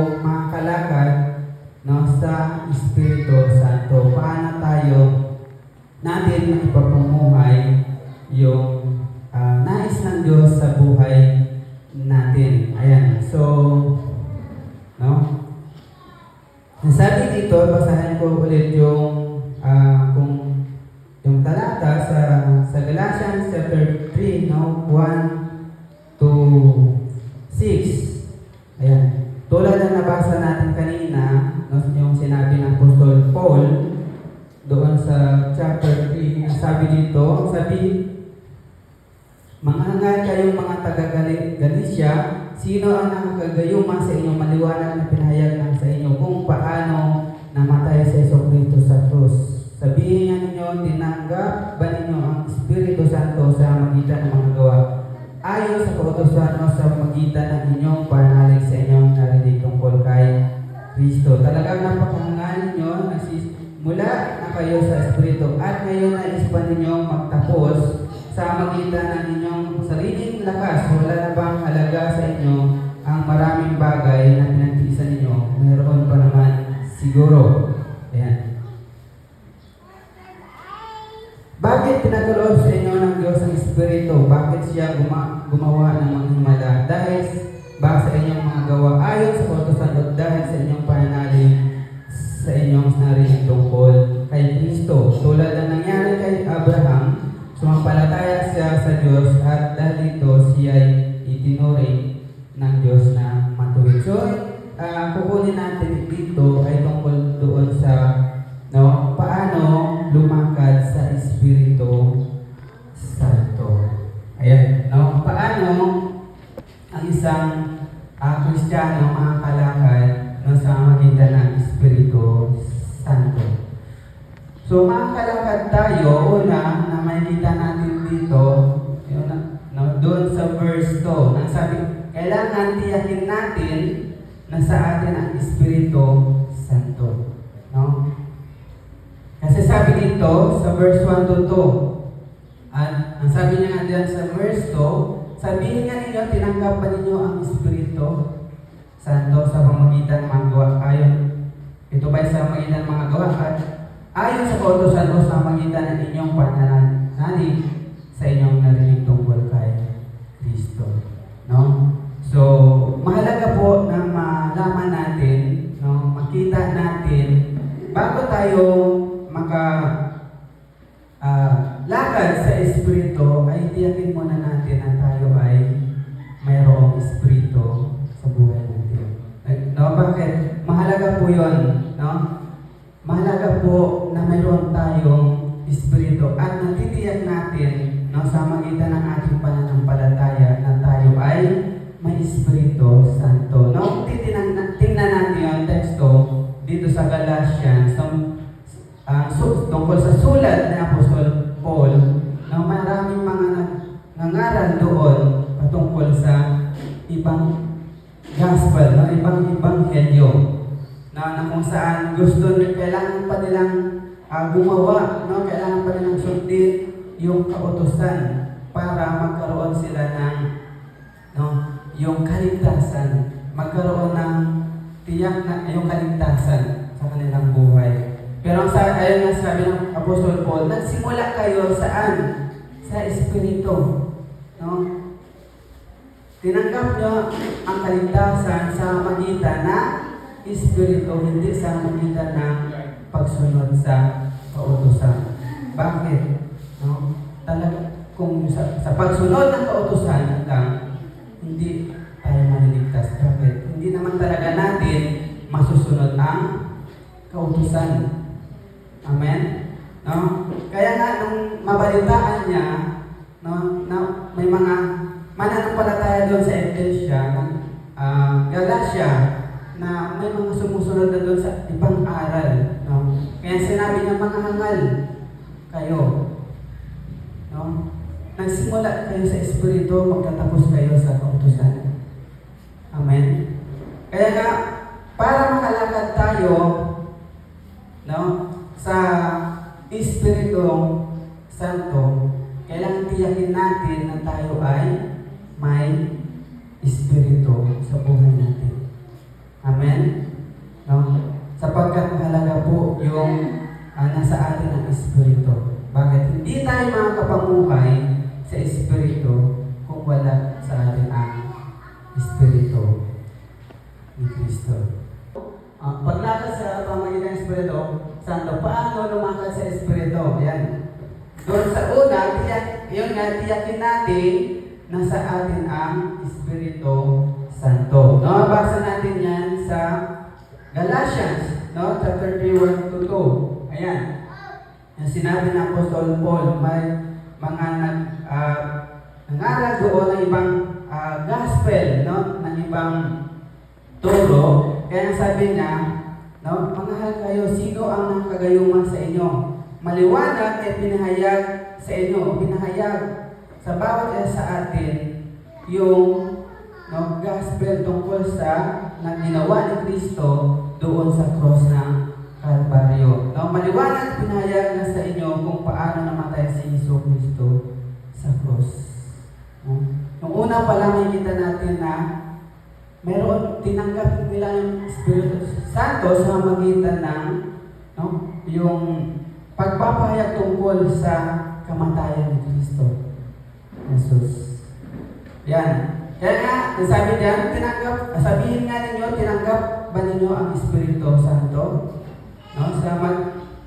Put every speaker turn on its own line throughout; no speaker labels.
mga kalakad, no, sa Espiritu Santo. Paano tayo natin maipapamumuhay yung nais ng Diyos sa buhay natin. Ayan. So, no? Sabi dito, basahin ko ulit yung kung yung talata sa Galatians chapter 3, no? 1 to 6. Ayan. Tulad ng nabasa natin kanina, no, yung sinabi ng Apostol Paul doon sa chapter 3, sabi dito, mga hangal kayong mga taga-Galicia, sino ang nakakagayuma sa inyong maliwanag na pinahayag ng sa inyo kung paano namatay sa Jesucristo sa krus? Sabihin niya ninyo, tinanggap ba ninyo ang Espiritu Santo sa magitan ng mga gawa? Ayon sa kautusan o sa magitan ng inyong panalig sa inyong narinig tungkol kay Kristo. Talagang napakahangal ninyo mula na kayo sa Espiritu at ngayon na ispan ninyong magtapos sa magitan ng inyong sariling lakas. Wala na bang halaga sa inyo ang maraming bagay na pinagtiisan ninyo? Mayroon pa naman siguro. Ayan. Bakit pinagkaloob sa inyo ng Diyos ang Espiritu? Bakit siya gumawa ng mga himala? Dahil ba sa inyong mga gawa ayon sa kautusan o dahil sa inyong pananalig sa inyong narinig tungkol kay Kristo? Tulad ng nangyari kay Abraham, sumampalataya siya sa Diyos at dahil dito siya ay itinuring ng Diyos na matuwid. So, kukunin natin dito ay tungkol doon sa paano lumakad sa Espiritu Santo. Ayan. Paano ang isang Kristiyano makakalakad sa magitan ng Espiritu Santo. So, makakalakad tayo, una na makikita natin dito, doon sa verse 2, nagsabi, kailangan tiyakin natin na sa atin ang Espiritu Santo. No? Kasi sabi dito sa verse 1 to 2, at ang sabi niya nga dyan sa verse 2, sabihin nga ninyo, tinanggap pa ninyo ang Espiritu Santo sa pamagitan ng mga gawa. Ito ba sa pamagitan ng mga gawa? At ayon sa kautusan o sa pamagitan ng inyong pananalig sa inyong narinig tungkol kay Kristo. No? So, mahalaga po na malaman natin, makita natin, bago tayo lakad sa Espiritu, ay tiyakin muna natin na tayo ay mayroong Espiritu sa buhay natin. Bakit? Mahalaga po yun. Mahalaga po na mayroon tayong Espiritu at natitiyak natin sa magitan ng ating pananampalataya na tayo ay may Espiritu Santo. Tingnan natin yung teksto dito sa Galatians, tungkol sa sulat ni Apostol Paul, na maraming mga nangaral doon patungkol sa ibang gospel, ibang ebanghelyo, na kung saan gusto kailangan pa nilang gumawa, kailangan pa nilang sundin yung kautusan para magkaroon sila ng yung kaligtasan, magkaroon ng tiyak na yung kaligtasan sa kanilang buhay. Pero ayun nga sabi ng Apostol Paul, nagsimula kayo saan? Sa Espiritu. Tinanggap nyo ang kaligtasan sa magitan ng Espiritu, hindi sa magitan ng pagsunod sa kautusan. Bakit? Kung sa pagsunod ng kautusan lang, hindi tayo maliligtas. Bakit? Hindi naman talaga natin masusunod ang kautusan. Amen? Kaya nga, nung mabalitaan niya, na may mga mananampalataya doon sa Iglesia, Galatia, na may mga sumusunod na doon sa ibang aral. Kaya sinabi niya, mga hangal kayo. Nagsimula kayo sa Espiritu, magtatapos kayo sa kautusan. Amen? Kaya nga, para makalakad tayo, sa Espiritu Santo, kailangan tiyakin natin na tayo ay may Espiritu sa buhay natin. Amen? yan? No? Sapagkat mahalaga po yung nasa atin ang Espiritu. Bakit? Hindi tayo makakapamuhay sa Espiritu kung wala sa atin ang Espiritu ni Kristo. Paglakad sa pamagitan ng Espiritu Santo, paano lumakad sa Espiritu? Yan. Doon sa una, tiyakin natin na sa atin ang Espiritu Santo. No, basa natin yan sa Galatians, no, chapter 3, 1-2. Ayan. Yung sinabi ng Apostol Paul, may mga nangaral doon ng ibang gospel, no, ng ibang turo. Kaya sabi niya, no, manghal kayo, sino ang nakagayuman sa inyo? Maliwanag ay pinahayag sa inyo, pinahayag sa bawat isa sa atin yung gospel tungkol sa ginawa ni Kristo doon sa cross ng Kalbaryo. No, maliwanag pinahayag na sa inyo kung paano namatay si Hesus Kristo sa cross. No? Nung una pa lang makikita natin na meron tinanggap nila yung Espiritu Santo sa magitan ng yung pagpapahayag tungkol sa kamatayan ni Kristo Jesus. Yan. Kaya nga, sabi diyan, sabihin nga ninyo, tinanggap ba ninyo ang Espiritu Santo? No?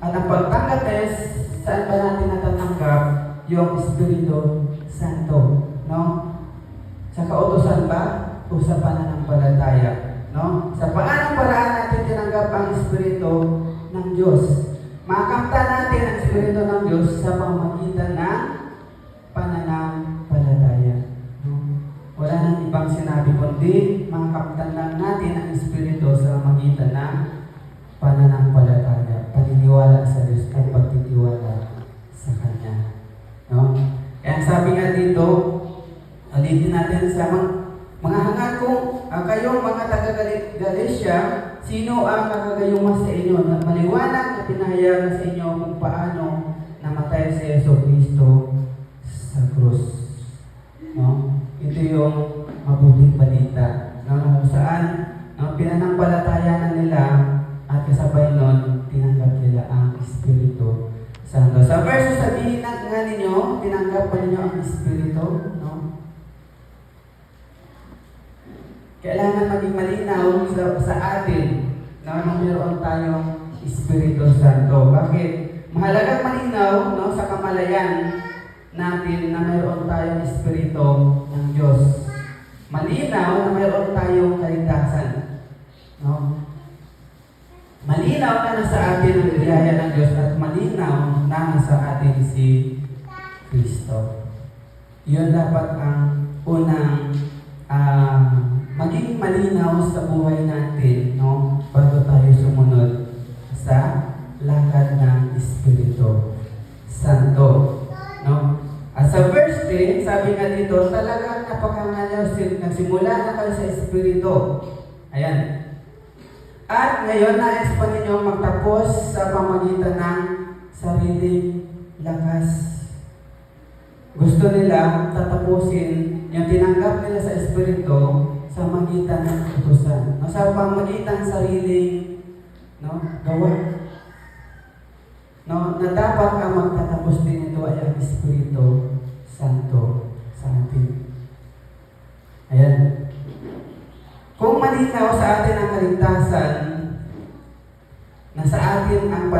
At ang pagtanggap is, saan ba natin natatanggap yung Espiritu Santo? No? Sa kautusan ba? O sa pananampalataya? No? Sa paanong paraan natin tinanggap ang Espiritu ng Diyos? Makamtan natin ang Espiritu ng Diyos sa pamamagitan ng pananampalataya. No? Wala nang ibang sinabi kundi makamtan lang natin ang Espiritu sa pamamagitan ng pananampalataya, paniniwala sa Diyos at pagtitiwala sa Kanya. No? Kaya sabi nga dito, ulitin natin sa mga hangad kong kayong mga taga-Galatia, sino ang nakagayuman sa inyo na maliwanag na pinahayag sa inyo kung paano namatay si Hesus Kristo sa krus. No? Ito yung mabuting balita. No? Kung saan pinanampalatayan nila at kasabay nun, tinanggap nila ang Espiritu Santo. Sa verse sabihin nga ninyo, tinanggap pa ninyo ang Espiritu, no? Kailangan maging malinaw sa atin na mayroon tayong Espiritu Santo. Bakit? Mahalagang malinaw sa kamalayan natin na mayroon tayong Espiritu ng Diyos. Malinaw na mayroon tayong kaligtasan. No? Malinaw na nasa atin ang biyaya ng Diyos at malinaw na nasa atin si Kristo. Yun dapat ang unang maging malinaw sa buhay natin, no? Bago tayo sumunod sa lakad ng Espiritu Santo, no? At sa verse 10, sabi nga dito, talagang napakangalaw nagsimula na kayo sa Espiritu. Ayan. At ngayon, nais pa ninyo magtapos sa pamagitan ng sariling lakas. Gusto nila tatapusin yung tinanggap nila sa Espiritu sa magitan ng utusan. Sa pamagitan sariling gawa. Na dapat ang magtatapos din ito ay ang Espiritu Santo sa atin. Ayan. Kung malinaw sa atin ang kaligtasan, na sa atin ang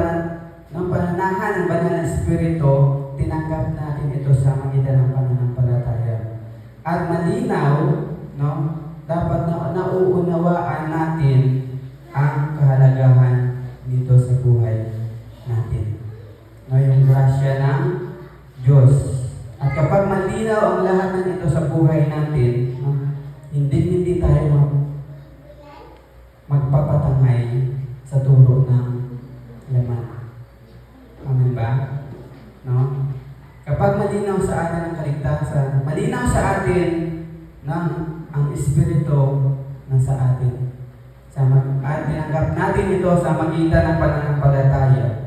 pananahan ng banal na Espiritu, tinanggap natin ito sa magitan ng pananampalataya. At malinaw, dapat nauunawaan natin ang kahalagahan dito sa buhay natin. Yung grasya ng Diyos. At kapag malinaw ang lahat ng ito sa buhay natin, hindi tayo magpapatangay sa turo ng laman. Amen ba? No? Kapag malinaw sa atin ang kaligtasan, malinaw sa atin ng ang Espiritu nasa atin. At tinanggap natin ito sa magitan ng pananampalataya.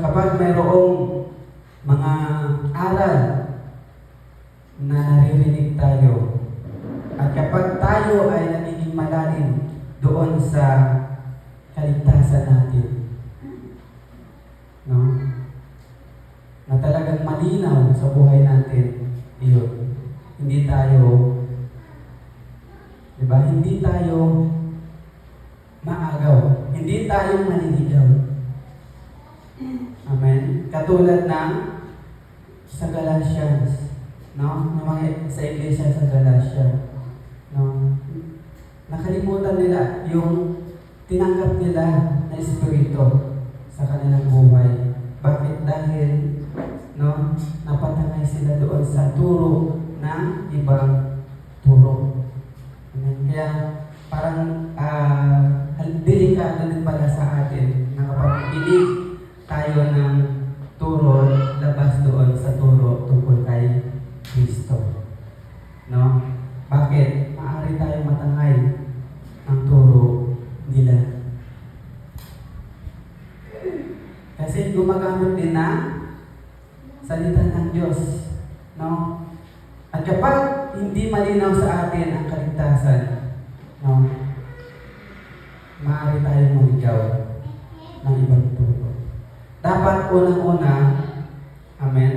Kapag mayroong mga aral na naririnig tayo at kapag tayo ay nagiging malalim doon sa kaligtasan natin. No? Na talagang malinaw sa buhay natin. Iyon. Hindi tayo, diba? Hindi tayo maagaw. Hindi tayo maninigaw. Amen? Katulad ng sa Galatians, no? Ng mga sa iglesia sa Galatia, no? Nakalimutan nila yung tinanggap nila na espiritu sa kanilang buhay. Bakit? Dahil no, napatangay sila doon sa turo ng ibang turo. Amen. Kaya parang delikado din pala sa atin na kapag pinig tayo ng turo labas doon sa turo tungkol kay Kristo. No? Bakit? Maaari tayo matangay ng turo nila. Kasi gumagamit din ng salita ng Diyos. No? At kapag hindi malinaw sa atin ang kaligtasan, no, maaari tayong maligaw ng ibang turo. Dapat unang-una, amen,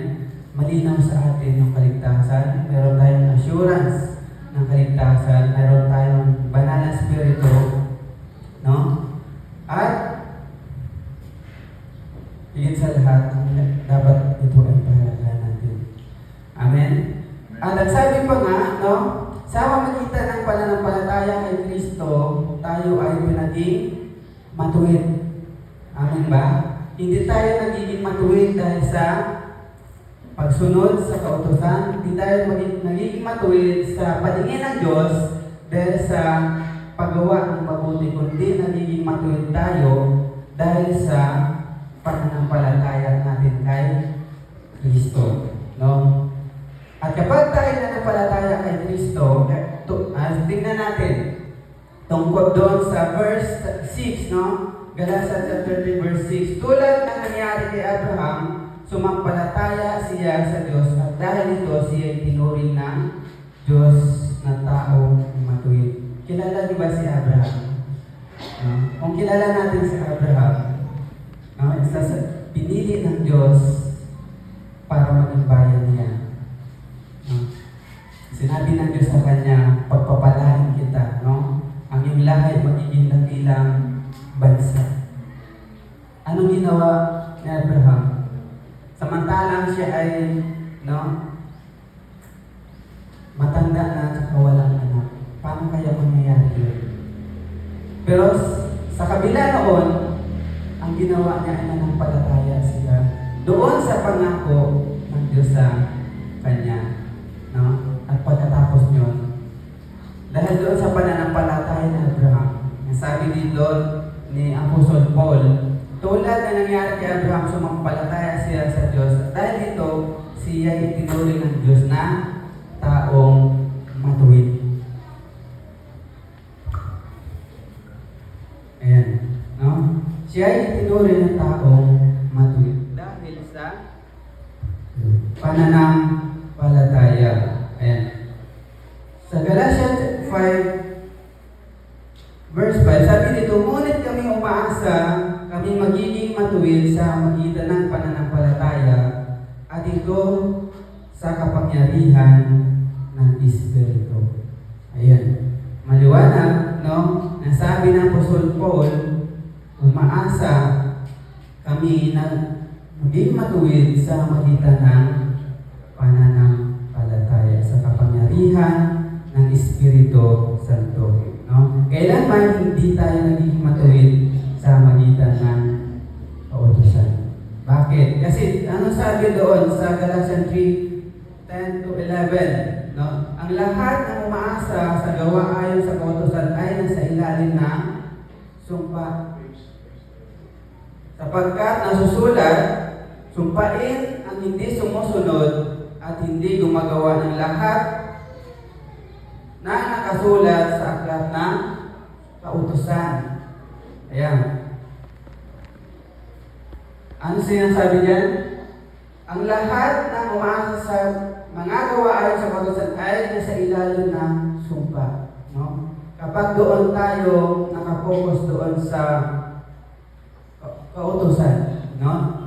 malinaw sa atin yung kaligtasan. Meron tayong assurance ng kaligtasan. Meron tayong banal na spirito. No? At higit sa lahat, dapat ito ay pahalagaan natin. Amen? At nagsabi pa nga, no, sa pamamagitan ng pananampalataya kay Kristo, tayo ay pinaging matuwid. Amen ba? Hindi tayo nagiging matuwid dahil sa pagsunod sa kautusan. Hindi tayo nagiging matuwid sa paningin ng Diyos dahil sa paggawa ng mabuti, kundi nagiging matuwid tayo dahil sa pananampalataya natin kay Kristo. No? At kapag tayo nanampalataya kay Kristo, tingnan natin tungkol doon sa verse 6, no? Galatians chapter 3 verse 6. Tulad ng nangyari kay Abraham, sumampalataya siya sa Diyos at dahil ito siya ay tinuring ng Diyos na taong matuwid. Kilala niyo ba si Abraham? No? Kung kilala natin si Abraham, no? Pinili ng Diyos para maging bayan niya. No? Sinabi ng Diyos sa kanya, pagpapalain kita, no? Ang iyong lahi magiging dakilang bansa. Anong ginawa ni Abraham? Samantalang siya ay, no, matanda na at walang anak. Paano kaya mangyayari yun? Pero sa kabila noon, ang ginawa niya ay nanampalataya siya doon sa pangako ng Diyos sa kanya. No? At pagkatapos nyo, dahil doon sa pananampalataya ni Abraham, sabi dito ni Apostol Paul, tulad na nangyari kay Abraham, sumampalataya siya sa Diyos. Dahil dito, siya itinuring ng Diyos na taong matuwid. Ayan. No? Siya ay itinuring ng taong matuwid. Dahil sa pananampalataya. Ayan. Sa Galatians 5 verse 5, sabi dito, ngunit kami umaasa, kami magiging matuwid sa magitan ng pananampalataya at ito sa kapangyarihan ng Espiritu. Ayan. Maliwanag, no? Nasabi ng Apostol Paul, umaasa kami na maging matuwid sa magitan ng pananampalataya sa kapangyarihan ng Espiritu Santo. No? Kailanman hindi tayo naging matuwid sa magitan ng kautusan. Bakit? Kasi ano sabi doon sa Galatians 3:10 to 11, no? Ang lahat ng umaasa sa gawa ayon sa kautusan ay nasa ilalim ng sumpa. Sapagkat nasusulat, sumpain ang hindi sumusunod at hindi gumagawa ng lahat na nakasulat sa aklat ng kautusan. Ayan. Ano sinasabi diyan? Ang lahat ng umaasa sa mga gawa ayon sa kautusan ay nasa ilalim ng sumpa. No? Kapag doon tayo nakapokus doon sa kautusan, no?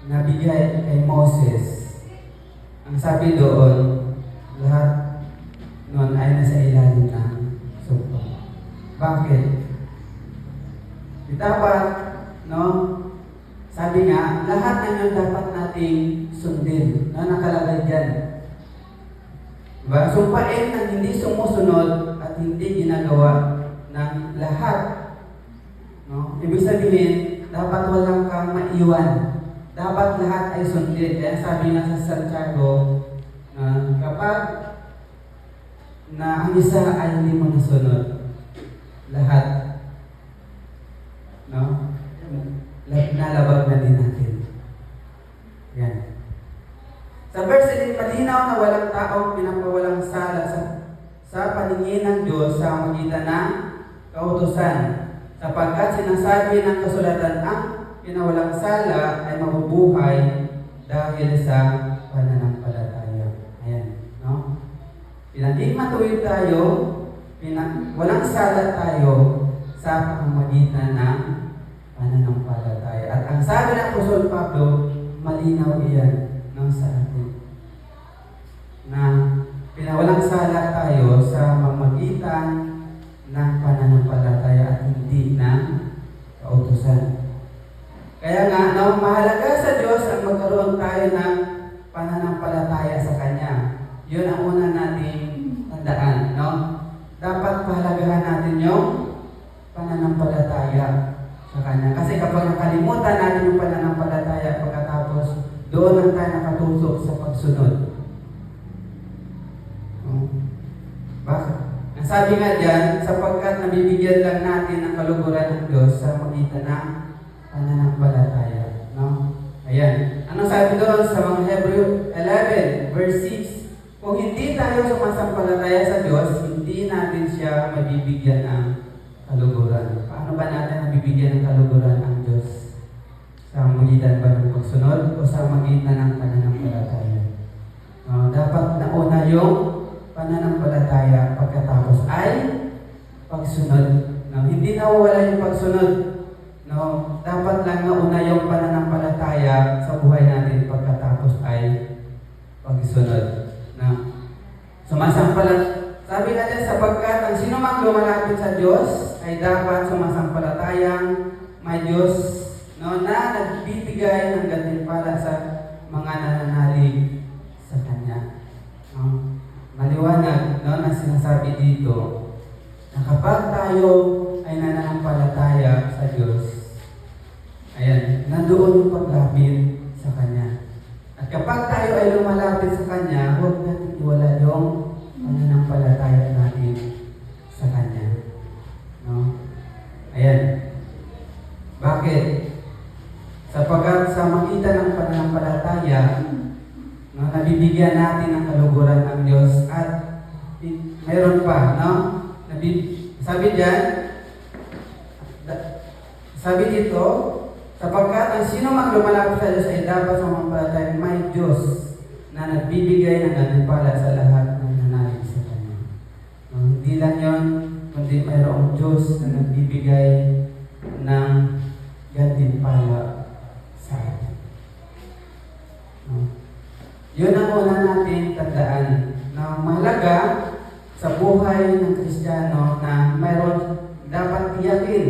Nabigay kay Moses, ang sabi doon, lahat noon ay nasa ilalim ng sumpa. Bakit? Dapat, no? Sabi nga, lahat ng yun dapat nating sundin. No? Nakalagay dyan. Diba? Sumpain ang hindi sumusunod at hindi ginagawa ng lahat. No? Ibig sabihin, dapat walang kang maiwan. Dapat lahat ay sundin. Kaya sabi nga sa Santiago, kapag na ang isa ay hindi mo nasunod, lahat, no? Nalabag na din natin. Yan. Sa verse din, malinaw na walang taong pinapawalang sala sa paningin ng Diyos sa magitan ng kautusan, sapagkat sinasabi ng kasulatan ang pinawalang sala ay mabubuhay dahil sa pananampalataya. Ayan, no? Pinaging matuwid tayo, walang sala tayo sa pamamagitan ng pananampalataya. At ang sabi ng Apostol Pablo, malinaw iyan, no, sa atin. Na pinawalang sala tayo sa pamamagitan ng pananampalataya at hindi ng kautusan. Kaya nga, no, mahalaga sa Diyos ang magkaroon tayo ng pananampalataya sa Kanya. Yun ang una nating tandaan, no? Dapat pahalagahan natin yung pananampalataya sa Kanya. Kasi kapag nakalimutan natin yung pananampalataya pagkatapos, doon lang tayo nakatusok sa pagsunod. Bakit? Ang sabi nga dyan, sapagkat nabibigyan lang natin ang kaluguran ng Diyos sa magitan ng pananampalataya. No? Ayan. Anong sabi doon sa mga Hebrew 11, verse 6? Kung hindi tayo sumasampalataya sa Diyos, hindi natin siya mabibigyan ng kaluguran. Paano ba natin mabibigyan ng kaluguran ang Diyos? Sa magitan ba ng pagsunod o sa magitan ng pananampalataya? Dapat nauna yung pananampalataya pagkatapos ay pagsunod. Hindi nawawala yung pagsunod. Dapat lang nauna yung pananampalataya sa buhay natin pagkatapos ay pagsunod. Sabi natin, sapagkat ang sino mang lumalapit sa Diyos ay dapat sumasampalatayang may Diyos, no, na nagbibigay ng gantimpala sa mga nananalig sa Kanya. No? Maliwanag, no, na sinasabi dito na kapag tayo ay nananampalataya sa Diyos, ayan, nandoon yung paglapit sa Kanya. At kapag tayo ay lumalapit sa Kanya, huwag natin iwala yung pananampalataya natin sa Kanya. No? Ayan. Bakit? Sapagkat sa magitan ng pananampalataya, no, nabibigyan natin ng kaluguran ng Diyos at mayroon pa, no? Sabi dyan, sabi dito, sapagkat ang sino mang lumalapit sa Diyos ay dapat sumampalataya may Diyos na nagbibigay ng gantimpala sa lahat ng nanalig sa Kanya. Hindi lang yun, kundi mayroong Diyos na nagbibigay ng gantimpala sa atin. Yun ang una natin tandaan na mahalaga sa buhay ng Kristiyano na mayroon dapat tiyakin,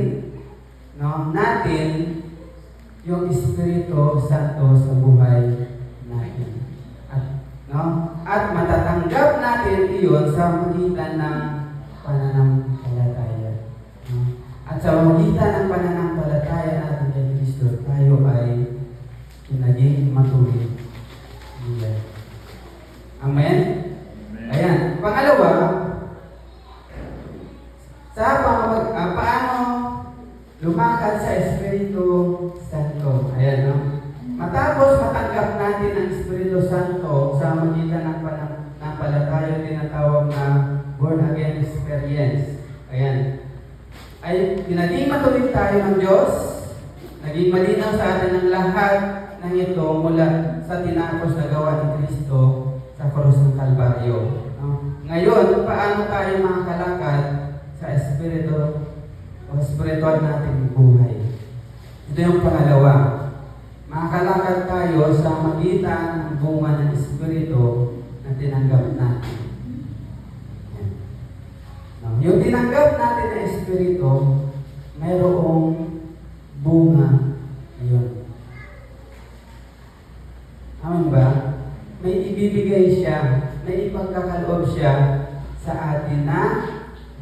no, natin yung Espiritu Santo sa buhay natin. At matatanggap natin iyon sa magitan ng pananampalataya. At sa magitan ng pananampalataya natin kay Kristo, tayo ay naging matuwid. Amen? Ayan. Pangalawa, paano lumakad sa Espiritu Santo. Ayan, no? Matapos matanggap natin ang Espiritu Santo sa magitan ng pananampalataya, tinatawag na born again experience. Ayan. Ay naging matuwid tayo ng Diyos, naging malinaw sa atin ang lahat ng ito mula sa tinapos na gawa ni Kristo sa krus ng Kalbaryo. No? Ngayon, paano tayo makakalakad sa espiritu o spiritual nating buhay? Ito yung pangalawa. Makakalakad tayo sa magitan ng bunga ng espiritu na tinanggap natin. Yan. Yung tinanggap natin na espiritu, mayroong bunga yun. Amin ba? May ibibigay siya, may ipagkakaloob siya sa atin na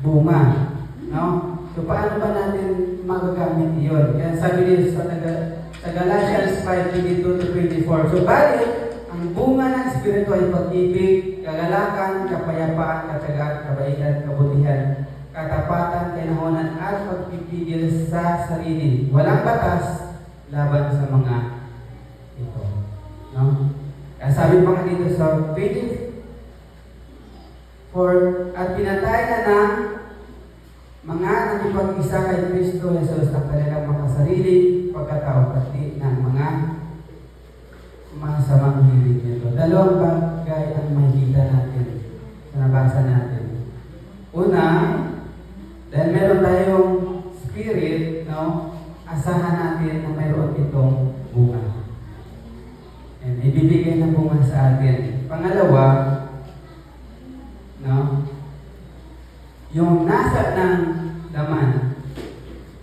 bunga. No? So, paano ba natin magagamit yun? Kaya sabi dito sa Galatians 5:22-24. So, bali, ang bunga ng Espiritu ay pag-ibig, kagalakan, kapayapaan, katyagaan, kabaitan, kabutihan, katapatan, kinahunan, at pagpipigil sa sarili. Walang batas laban sa mga ito. No? Kaya sabi pa nga dito sa 24, at pinatay na ng mga nakipag-isa kay Kristo Jesus ang kanilang mga sarili, pagkatao pati ng mga masamang hilig nito. Dalawang bagay ang makikita natin sa nabasa natin. Una, dahil meron tayong spirit, no, asahan natin na mayroon itong bunga. And ibibigay ng bunga sa atin. Pangalawa, no, yung nasa ng laman.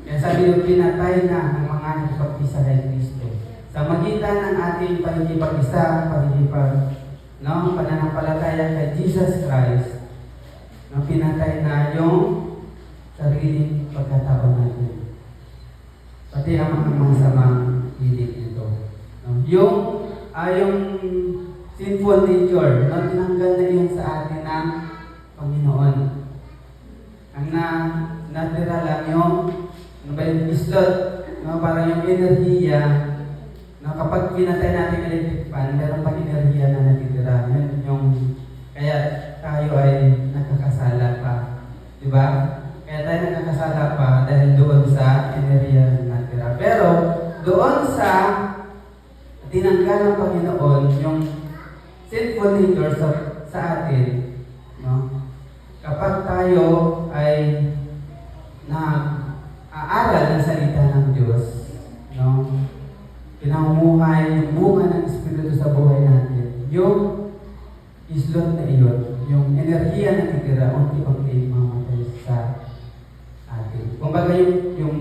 Kaya sabi yung pinatay na ang mga nakipag-isa kay Kristo. Sa magitan ng ating pananampalataya kay Jesus Christ, no, pinatay na yung sariling pagkatao natin. Pati ang mga masamang hilig nito. No? Yung sinful nature, no, tinanggal na yun sa atin ng Panginoon. Ang natira lang yung islot, no, parang yung enerhiya, no, kapag pinatay natin yung electric fan, meron pang enerhiya na natitira. Yun yung, kaya tayo ay nakakasala pa. Diba? Kaya tayo nakakasala pa dahil doon sa enerhiya na natira. Pero, doon sa tinanggal ng Panginoon yung sinful nature sa atin, no? Kapag tayo ay nag-aaral ng salita ng Diyos, no? Pinamumuhay yung bunga ng Espiritu sa buhay natin, yung islot na iyon, yung enerhiya na titira, unti-unti mamatay sa atin. Kumbaga yung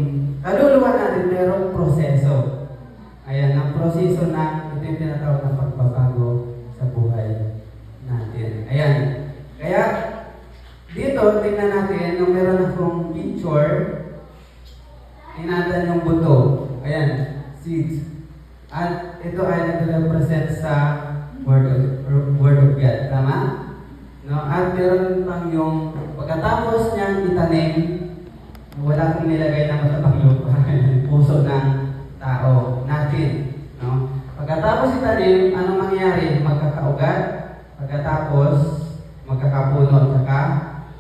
kaluluwa natin mayroong proseso. Ayan, ang proseso na ito yung tinatawag ng pagbabago sa buhay natin. Ayan. Kaya, dito, tingnan natin, nung meron akong picture, tingnan yung buto. Ayan, seeds. At ito ay nag-represent sa Word of God. Tama? No? At meron pang yung pagkatapos niyang itanim, wala kong nilagay na matabang lupa. Puso ng tao natin. No? Pagkatapos itanim, anong mangyayari? Magkakaugat. Pagkatapos, magkakapuno. Saka,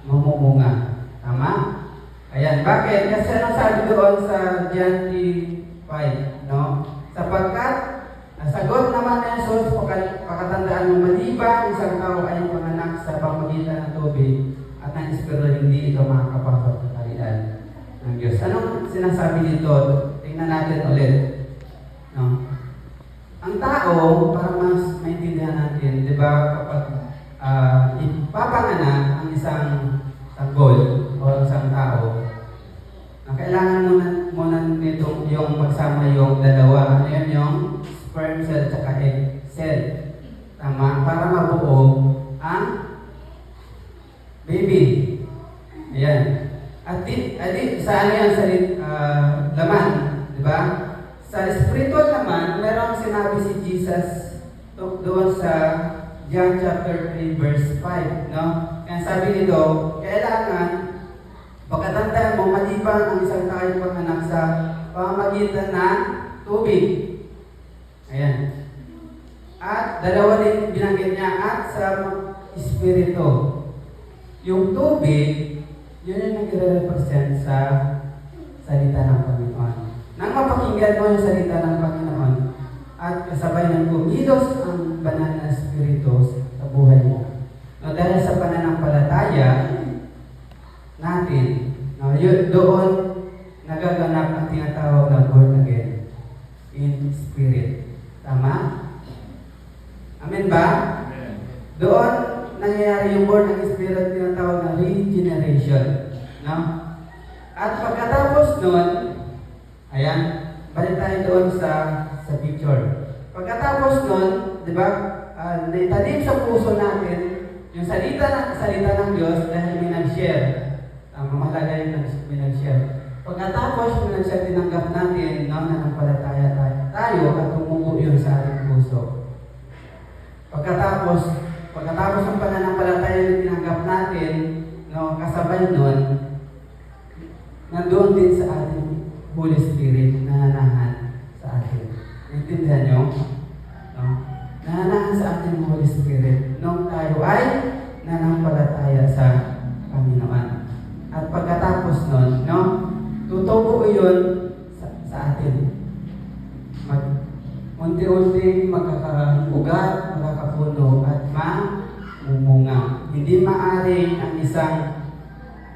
mamumunga. Tama? Ayan. Bakit? Kasi ano sabi doon sa John 3:5, no? Sapagkat, nasagot naman ng Jesus, pakatandaan mo maliban, isang tao ay panganak sa pamamagitan ng tubig at ng Espiritu, hindi ito makakapasok sa kaharian ng Diyos. Anong sinasabi dito? Tingnan natin ulit. No? Ang tao, para mas maintindihan natin, di ba, kapag ipapanganak ang isang tanggol o isang tao, kailangan muna nito yung magsama yung dalawa. Ano yun? Yung sperm cell at egg cell. Tama? Para mabuo ang baby. Ayan. At sa ano yan? Sa laman. Diba? Sa spiritual naman, merong sinabi si Jesus doon sa John chapter 3 verse 5. No? Kaya sabi nito, kailangan pagkatandaan mo, maliban ang isang tayo panganak sa pamamagitan ng tubig. Ayan. At dalawa din binanggit niya, at sa Espiritu. Yung tubig, yun yung nagre-represent sa salita ng Panginoon. Nang mapakinggan mo yung salita ng Panginoon, at kasabay ng kumilos ang banal na Espiritu sa buhay mo. dahil sa pananampalataya natin, no, doon nagaganap ang tinatawag na born again in spirit. Tama? Amen ba? Doon nangyayari yung born again spirit, tinatawag na regeneration. No? At pagkatapos nun, ayan, balik tayo doon sa picture. Pagkatapos nun, di ba, naitanim sa puso natin yung salita ng Diyos dahil may nag-share. Mahalaga yung may nag-share. Pagkatapos yung nag-share, tinanggap natin, no, nanampalataya tayo at tumubo yun sa ating puso. Pagkatapos ng pananampalataya na tinanggap natin, no, kasabay nun, nandoon din sa ating Holy Spirit na nananahan sa atin. Naintindihan nyo? No? Nananahan sa ating Holy Spirit nung tayo ay nanampalataya sa Panginoon. At pagkatapos nun, no, tutubo yun sa atin. Unti-unti magkakabugat, magkakapuno at mamumunga. Hindi maaring ang isang,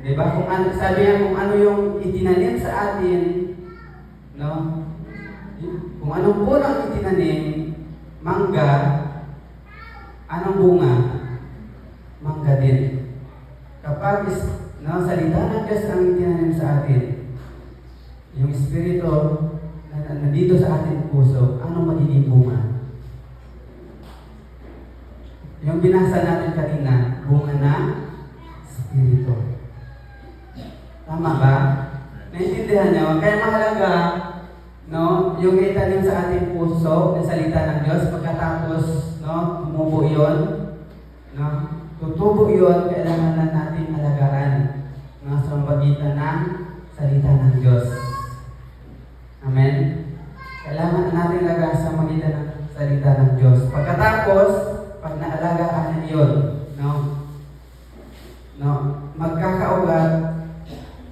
di ba? Kung ano, sabi niya, kung ano yung itinanim sa atin, no? Kung anong puno ang itinanim, mangga, anong bunga? Mangga din. Kapag no, salita ng Diyos ang itinanim sa atin, yung Espiritu na nandito sa ating puso, anong magiging bunga? Yung binasa natin kanina, bunga ng Espiritu. Tama ba? Naintindihan niyo? Kaya mahalaga, no, yung itanim sa ating puso, na salita ng Diyos, pagkatapos, no, tumubo yun, no, tutubo yun, kailangan na natin alagaan, no, sa pagitan ng salita ng Diyos. Amen? Kailangan natin alagaan sa pagitan ng salita ng Diyos. Pagkatapos, pag naalagaan yun, no, magkakaugat,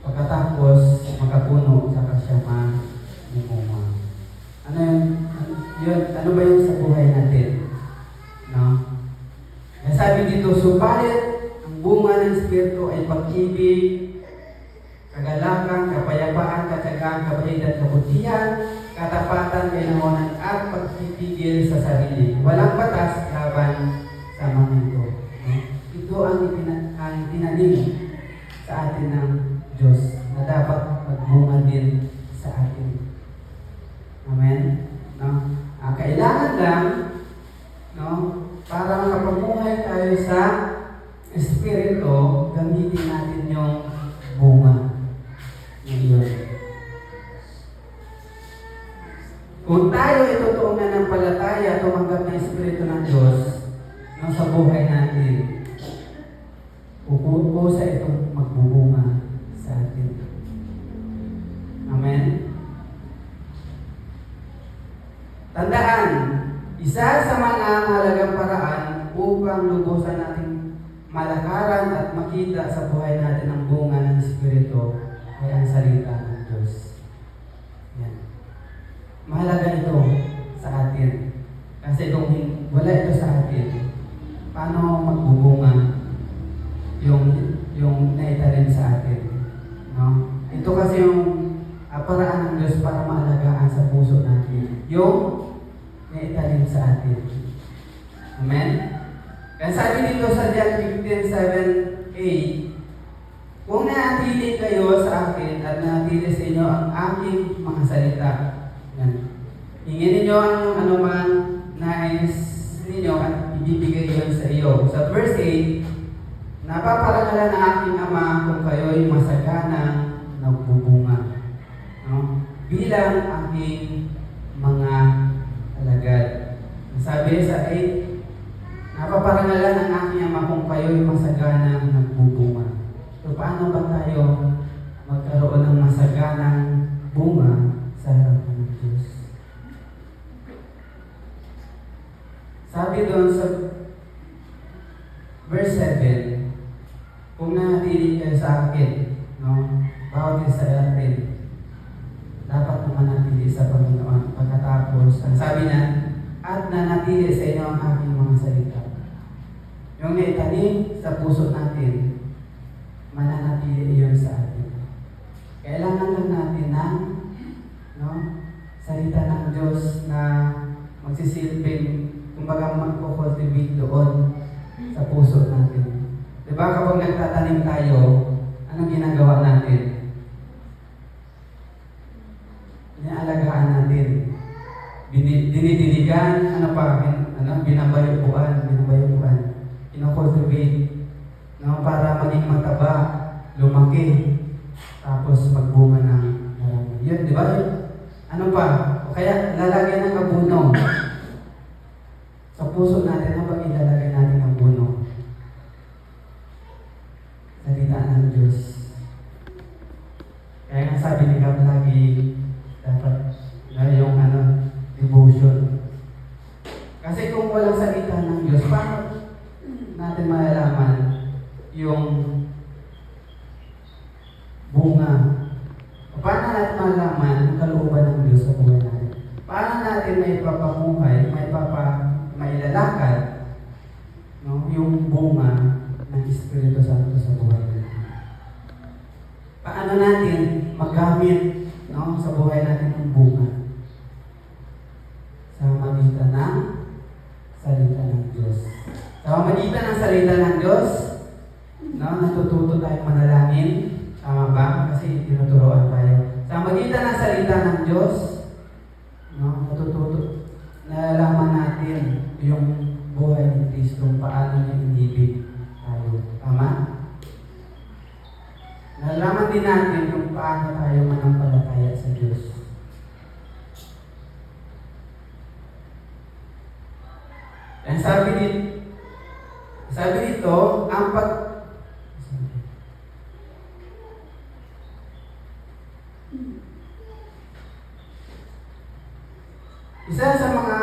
pagkatapos, magkapuno, saka siya mamumunga. Ano yun? Ano ba yun sa buhay natin? No? Sabi dito, subalit, ang bunga ng Espiritu ay pag-ibig, kagalakan, kapayapaan, katyagaan, kabaitan, kabutihan, katapatan, kainawanan, at pagpipigil sa sarili. Walang batas laban sa mga ito. No? Ito ang tinanim sa atin ng Diyos na dapat magbunga din sa atin. Amen? No? Kailangan lang, no, para makapagbuhay tayo sa Espiritu, gamitin natin yung bunga ngayon. Kung tayo ay totoong nanampalataya, tumanggap ng Espiritu ng Diyos, no, sa buhay natin, sa itong magbubunga sa atin. Amen? Tandaan, isa sa mga mahalagang paraan upang lubusan nating malakaran at makita sa buhay natin ang bunga ng Espiritu ay ang salita ng Diyos. Yan. Mahalaga ito sa atin. Kasi kung wala ito sa atin, paano magbubunga yung naitanim sa atin? No? Ito kasi yung paraan ng Diyos para maalagaan sa puso natin yung naitanim sa atin. Amen? Kaya sabi dito sa John 15:7-8, kung nanatili kayo sa akin at nanatili sa inyo ang aking mga salita, yan. Hingin ninyo ang anuman nais ninyo at ibibigay yun sa iyo. Sa verse 8, napaparangalan ng aking Ama kung kayo'y masaganang nagbubunga, no? Bilang aking mga alagad. Sabi sa 8, napaparangalan ng aking Ama kung kayo'y masaganang nagbubunga. So, paano ba tayo magkaroon ng masaganang bunga sa harapan ng Diyos? Sabi doon sa verse 7, kung nanatili kayo sa akin, no, bawat isa sa atin, dapat manatili sa Panginoon. Pagkatapos, ang sabi niya, at nanatili sa inyo ang aking mga salita.
Yung naitanim sa puso natin, mananatili iyon sa atin. Kailangan lang natin ng salita ng Diyos na magsisilbing, kumbaga magpo-cultivate doon sa puso natin. Diba kapag nagtatanim tayo, anong ginagawa natin? Inaalagaan natin. Dinidiligan, binabayuan. Ino-cultivate. Para maging mataba, lumaki, tapos magbunga ng marami. Yun, di ba? Ano pa? O kaya lalagyan ng abuno. Sa puso natin, ano ba ilalagay natin ang abuno? Salita ng Diyos. Kaya nga sabi ni Gab lagi, dapat yung devotion. Kasi kung walang salita ng Diyos, paano natin malalaman yung bunga? Paano natin malalaman ang kalooban ng Diyos sa buhay natin? Paano natin may papamuhay, mailalakad yung bunga ng Espiritu Santo sa buhay natin? Paano natin magamit sa buhay natin ang bunga? Sa magitan ng salita ng Diyos. Sa magitan ng salita ng Diyos, natututo tayong manalangin. Tama ba? Kasi tinuturoan tayo. Sa magitan ng salita ng Diyos, natututo. Nalalaman natin yung buhay ni Kristo, paano niya inibig tayo. Tama? Nalalaman din natin kung paano tayo manampalataya sa Diyos. And sabi dito, ang isa sa mga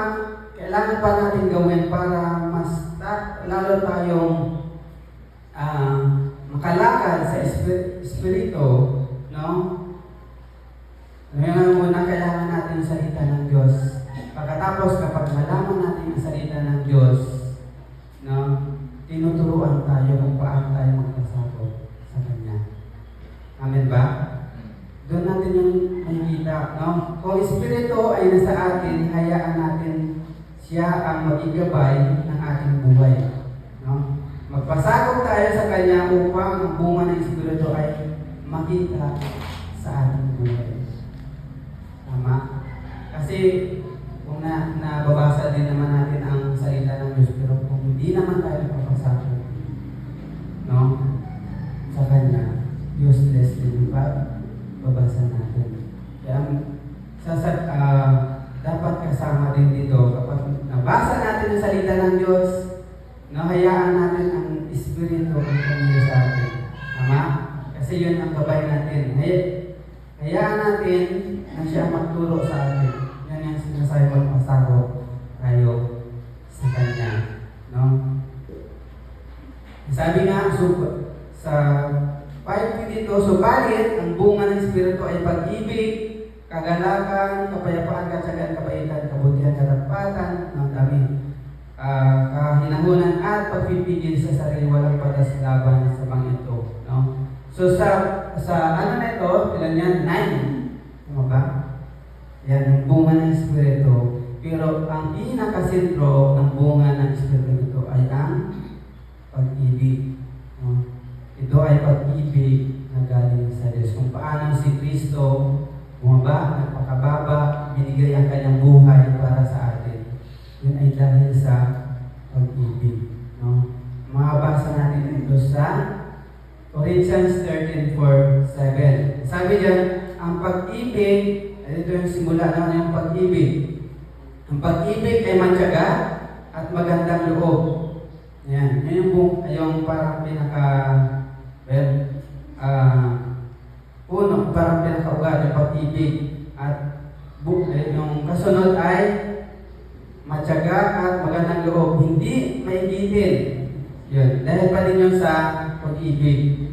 kailangan pa natin gawin para mas lalo tayong makalakad sa Espiritu, ngayon muna kailangan natin ang salita ng Diyos. Pagkatapos kapag malaman natin ang salita ng Diyos, tinuturuan tayo kung paano tayo magpasakop sa Kanya. Amen ba? Doon natin yung makikita. Kung Espiritu ay nasa atin, hayaan natin siya ang magigabay ng ating buhay. Magpasakop tayo sa Kanya upang ang bunga ng Espiritu ay makita sa ating buhay. Tama? Kasi kung nababasa din naman natin ang salita ng Diyos, pero kung hindi naman tayo papasakop sa Kanya, useless din yung babasa natin. Kaya dapat kasama din dito kapag nabasa natin ang salita ng Diyos, hayaan natin ang Espiritu ang pumili sa atin. Tama? Kasi yun ang gabay natin. Hayaan natin na siya magturo sa atin. Yan yung sinasabi magpasakop tayo sa Kanya. Sabi nga, sa 5 dito, subalit ang bunga ng Espiritu ay pag-ibig, kagalakan, kapayapaan, katsagan, kabaitan, kabutihan, katapatan, ng dami, kahinahunan at pagpipigil sa sarili, walang patas laban sa mga ito. So sa ano na ito, ilan yan? 9. Tama ba? Yan, ang bunga ng Espiritu. Pero ang pinakasentro ng bunga ng Espiritu ito ay ang pag-ibig. Ito ay pag-ibig na galing sa Diyos. Kung paano si Kristo bumaba, nagpakababa, binigay ang kanyang buhay para sa atin. Yun ay dahil sa pag-ibig. Makabasa natin ito sa Corinthians 13:4-7. Sabi diyan, ang pag-ibig, ito yung simula yung pag-ibig. Ang pag-ibig ay matyaga at magandang loob. Yan. Yung parang parang pinakaugat yung pag-ibig. At yung kasunod ay matyaga at magandang loob. Hindi maibitin. Yun. Dahil pa din yun sa pag-ibig.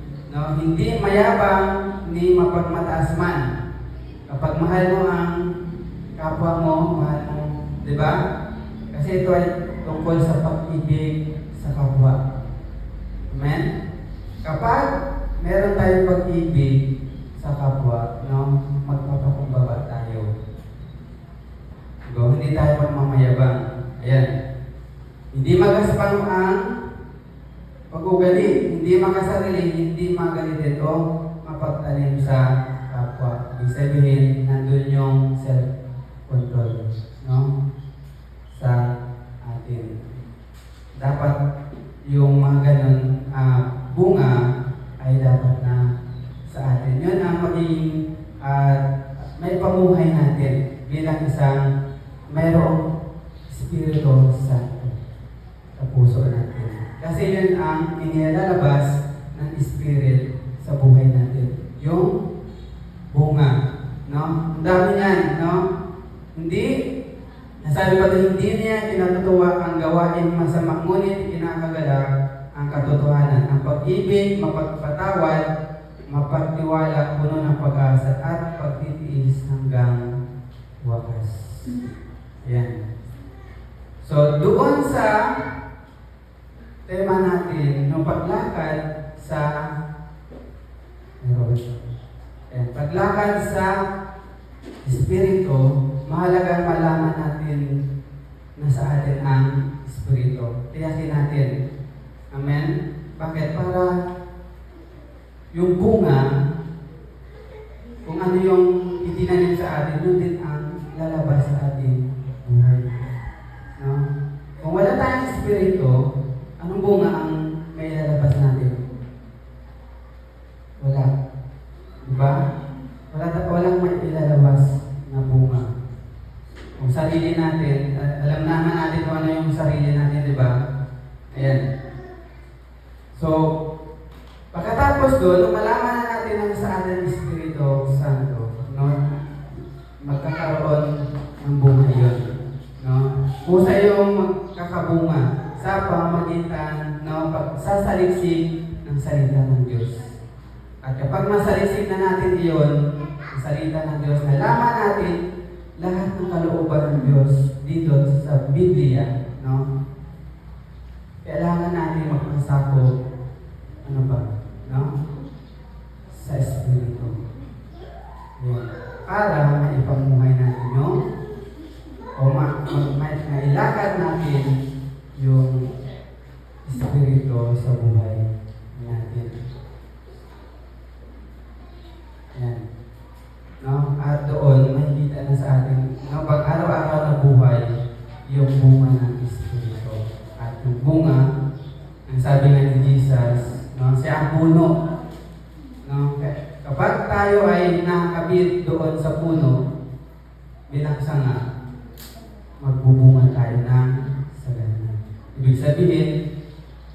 Hindi mayabang, hindi mapagmataas man. Kapag mahal mo ang kapwa mo, mahal mo, di ba? Kasi ito ay tungkol sa pag-ibig sa kapwa. Amen? Kapag meron tayong pag-ibig sa kapwa, no, magpapakumbaba tayo. So, hindi tayo magmamayabang. Ayan. Hindi magaspang ang pag-ugali, hindi makasarili, hindi magalitin o mapagtanim sa kapwa. Ibig sabihin, nandun yung self-control, no? Sa atin. Dapat yung mga ganun bunga ay dapat na sa atin. Yun ang magiging may pamuhay natin bilang isang mayroong Espiritu Santo sa puso natin. Kasi yun ang inilalabas ng Spirit sa buhay natin. Yung bunga. No? Ang dami yan. No? Hindi, nasabi pa rin, hindi niya kinatutuwa ang gawain masama, ngunit kinakagalak ang katotohanan. Ang pag-ibig, mapagpatawad, mapagtiwala, puno ng pag-asa, at pagtitiis hanggang wakas. Ayan. So, doon sa tema natin, yung paglakad sa paglakad sa Espiritu, mahalagang malaman natin na sa atin ang Espiritu. Tiyakin natin. Amen? Bakit? Para yung bunga, kung ano yung itinanim sa atin, yun din ang lalabas sa ating buhay. No? Kung wala tayong Espiritu, anong bunga ang may lalabas natin? Wala. Diba? Walang may ilalabas na bunga. Kung sarili natin, alam naman natin kung ano yung sarili natin, diba? Ayan. So, pagkatapos doon, nung malaman na natin ang sa ating Espiritu Santo, no? Magkakaroon ng bunga yun. No? Kusa yung magkakabunga sa pamagitan ng pagsasaliksik ng salita ng Diyos. At kapag masaliksik na natin iyon, ang salita ng Diyos, nalaman natin lahat ng kalooban ng Diyos dito sa Biblia, no? Kailangan natin magpasako, ano ba, no? Sa Espiritu. Yan. Para maipamuhay natin yung mailakad natin yung Espiritu sa buhay natin. Yan. No? At doon, makikita na sa atin, no, pag araw-araw na buhay, yung bunga ng Espiritu. At yung bunga, ang sabi nga ni Jesus, no, siya ang puno. No? Kapag tayo ay nakakabit doon sa puno, bilang sanga, magbubunga tayo ng sagana. Ibig sabihin,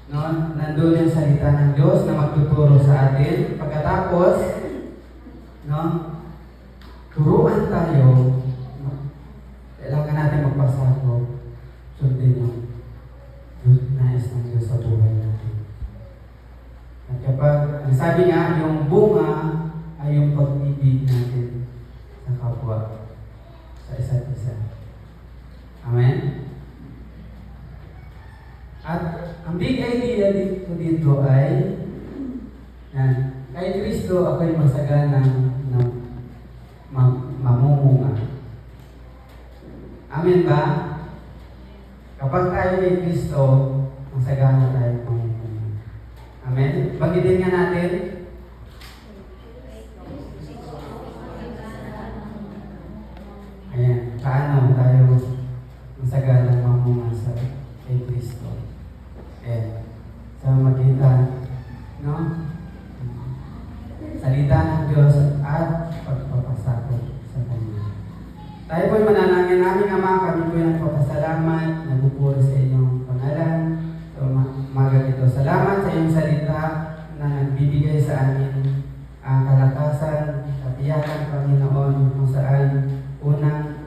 no, nandun yung salita ng Diyos na magtuturo sa atin. Pagkatapos, no, turuan tayo, no, kailangan natin magpasako, sundin yung nais ng Diyos sa buhay natin. At kapag, ang sabi nga, yung bunga ay yung pag-ibig natin sa kapwa, sa isa't isa. Amen? At ang big idea dito ay, yan, kay Kristo ako'y masagana ng mamumunga. Amen ba? Kapag tayo kay Kristo, masagana tayo mamumunga. Amen? Banggitin nga natin. Ayan, paano tayo masagana mamunga sa kay Kristo? Ayan, sa magitan, no? Salita ng Diyos at pagpapasakot sa Kanya. Tayo po'y manalangin namin, Ama, kami po'y nagpapasalamat, nagpupuri sa inyong pangalan. So, umaga ito, salamat sa iyong salita na nagbibigay sa amin ang kalakasan, katiyakan, Panginoon, kung saan unang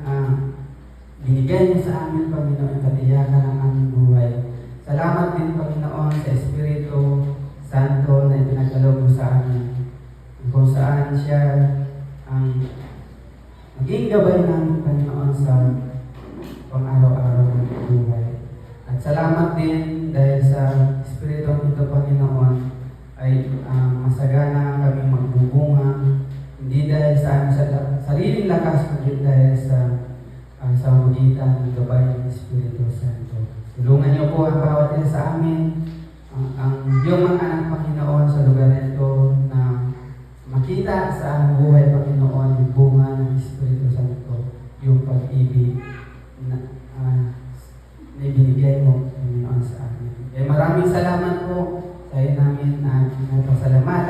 binigay mo sa amin, Panginoon, katiyakan ng aming buhay. Salamat din, Panginoon, sa Espiritu Santo na ipinagkaloob mo sa amin, kung saan siya ang maging gabay namin, Panginoon, sa pang-araw-araw ng buhay. At salamat din dahil sa Espiritu nito, Panginoon, ay masagana kami magbubunga, hindi dahil sa aming sariling lakas, kundi dahil sa magitan ng gabay ng Espiritu Santo. Tulungan niyo po ang bawat isa sa amin, ang iyong mga anak, Panginoon, sa lugar nito na makita sa aming buhay, Panginoon, yung bunga ng Espiritu Santo, yung pag-ibig na ibinigay mo, Panginoon, sa amin. Maraming salamat po sa iyo namin at nagpasalamat